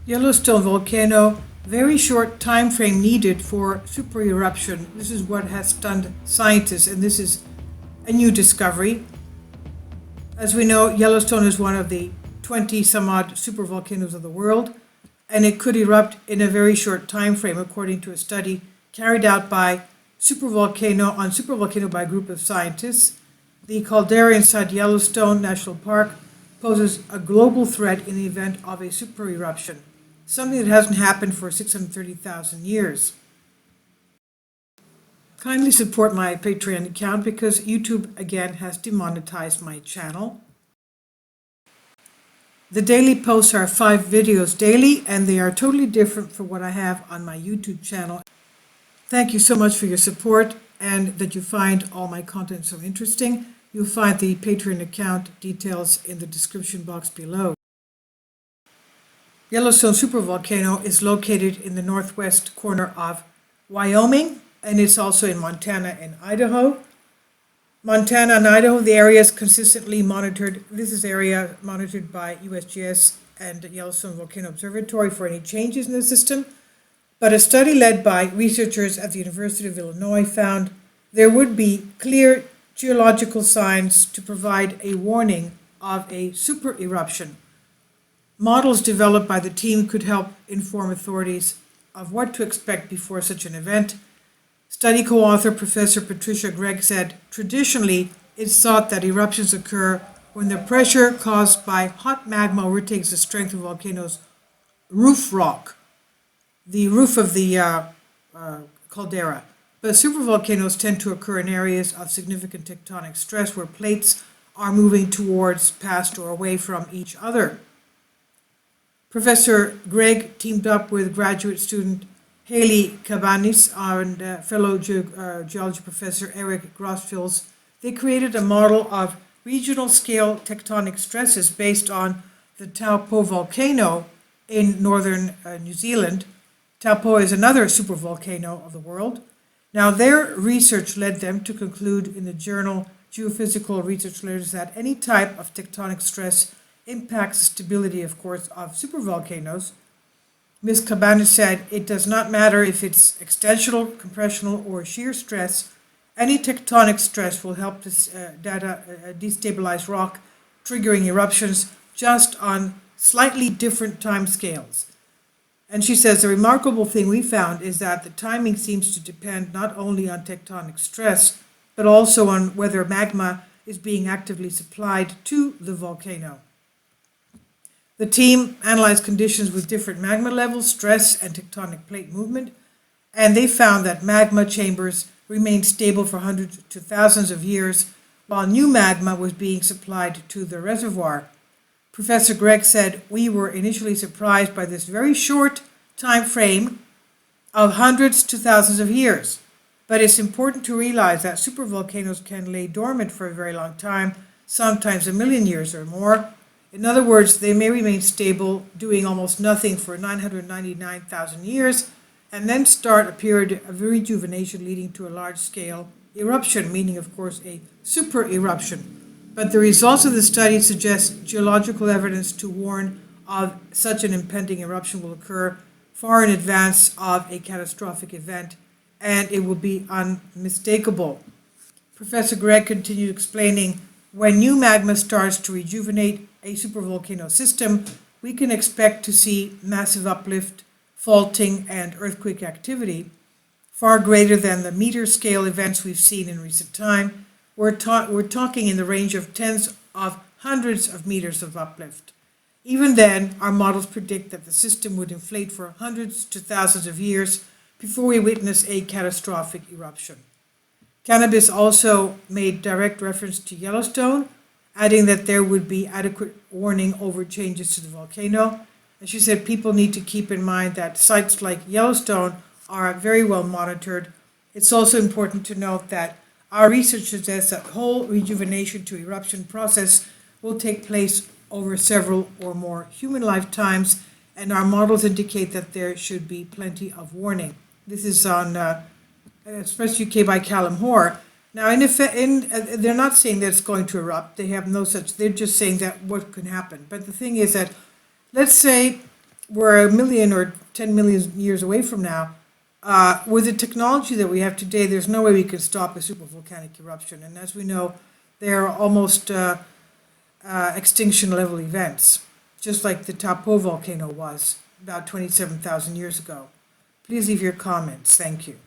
Yellowstone Volcano, very short time frame needed for supereruption. This is what has stunned scientists, and this is a new discovery. As we know, Yellowstone is one of the 20 some odd supervolcanoes of the world, and it could erupt in a very short time frame, according to a study carried out by supervolcano by a group of scientists. The caldera inside Yellowstone National Park poses a global threat in the event of a supereruption, something that hasn't happened for 630,000 years. Kindly support my Patreon account because YouTube again has demonetized my channel. The daily posts are 5 videos daily, and they are totally different from what I have on my YouTube channel. Thank you so much for your support and that you find all my content so interesting. You'll find the Patreon account details in the description box below. Yellowstone supervolcano is located in the northwest corner of Wyoming, and it's also in Montana and Idaho. Montana and Idaho, the area is consistently monitored. This is area monitored by USGS and Yellowstone Volcano Observatory for any changes in the system. But a study led by researchers at the University of Illinois found there would be clear geological signs to provide a warning of a supereruption. Models developed by the team could help inform authorities of what to expect before such an event. Study co-author Professor Patricia Gregg said, traditionally, it's thought that eruptions occur when the pressure caused by hot magma overtakes the strength of volcanoes' roof rock, the roof of the caldera. But supervolcanoes tend to occur in areas of significant tectonic stress where plates are moving towards, past, or away from each other. Professor Gregg teamed up with graduate student Haley Cabanis and fellow geology professor Eric Grossfils. They created a model of regional scale tectonic stresses based on the Taupo volcano in northern New Zealand. Taupo is another supervolcano of the world. Now, their research led them to conclude in the journal Geophysical Research Letters that any type of tectonic stress impacts the stability, of course, of supervolcanoes. Ms. Cabanis said, it does not matter if it's extensional, compressional, or shear stress. Any tectonic stress will help to destabilize rock, triggering eruptions just on slightly different time scales. And she says, the remarkable thing we found is that the timing seems to depend not only on tectonic stress, but also on whether magma is being actively supplied to the volcano. The team analyzed conditions with different magma levels, stress, and tectonic plate movement, and they found that magma chambers remained stable for hundreds to thousands of years, while new magma was being supplied to the reservoir. Professor Gregg said, we were initially surprised by this very short time frame of hundreds to thousands of years. But it's important to realize that supervolcanoes can lay dormant for a very long time, sometimes 1 million years or more. In other words, they may remain stable, doing almost nothing for 999,000 years, and then start a period of rejuvenation leading to a large-scale eruption, meaning, of course, a supereruption. But the results of the study suggest geological evidence to warn of such an impending eruption will occur far in advance of a catastrophic event, and it will be unmistakable. Professor Gregg continued explaining, when new magma starts to rejuvenate a supervolcano system, we can expect to see massive uplift, faulting, and earthquake activity, far greater than the meter-scale events we've seen in recent time. We're talking in the range of tens of hundreds of meters of uplift. Even then, our models predict that the system would inflate for hundreds to thousands of years before we witness a catastrophic eruption. Cannabis also made direct reference to Yellowstone, adding that there would be adequate warning over changes to the volcano. And she said people need to keep in mind that sites like Yellowstone are very well monitored. It's also important to note that our research suggests that whole rejuvenation to eruption process will take place over several or more human lifetimes, and our models indicate that there should be plenty of warning. This is on Express UK by Callum Hoare. Now, they're not saying that it's going to erupt. They have no such, they're just saying that what can happen. But the thing is that, let's say we're 1 million or 10 million years away from now. With the technology that we have today, there's no way we could stop a supervolcanic eruption. And as we know, they are almost extinction level events, just like the Tapo volcano was about 27,000 years ago. Please leave your comments. Thank you.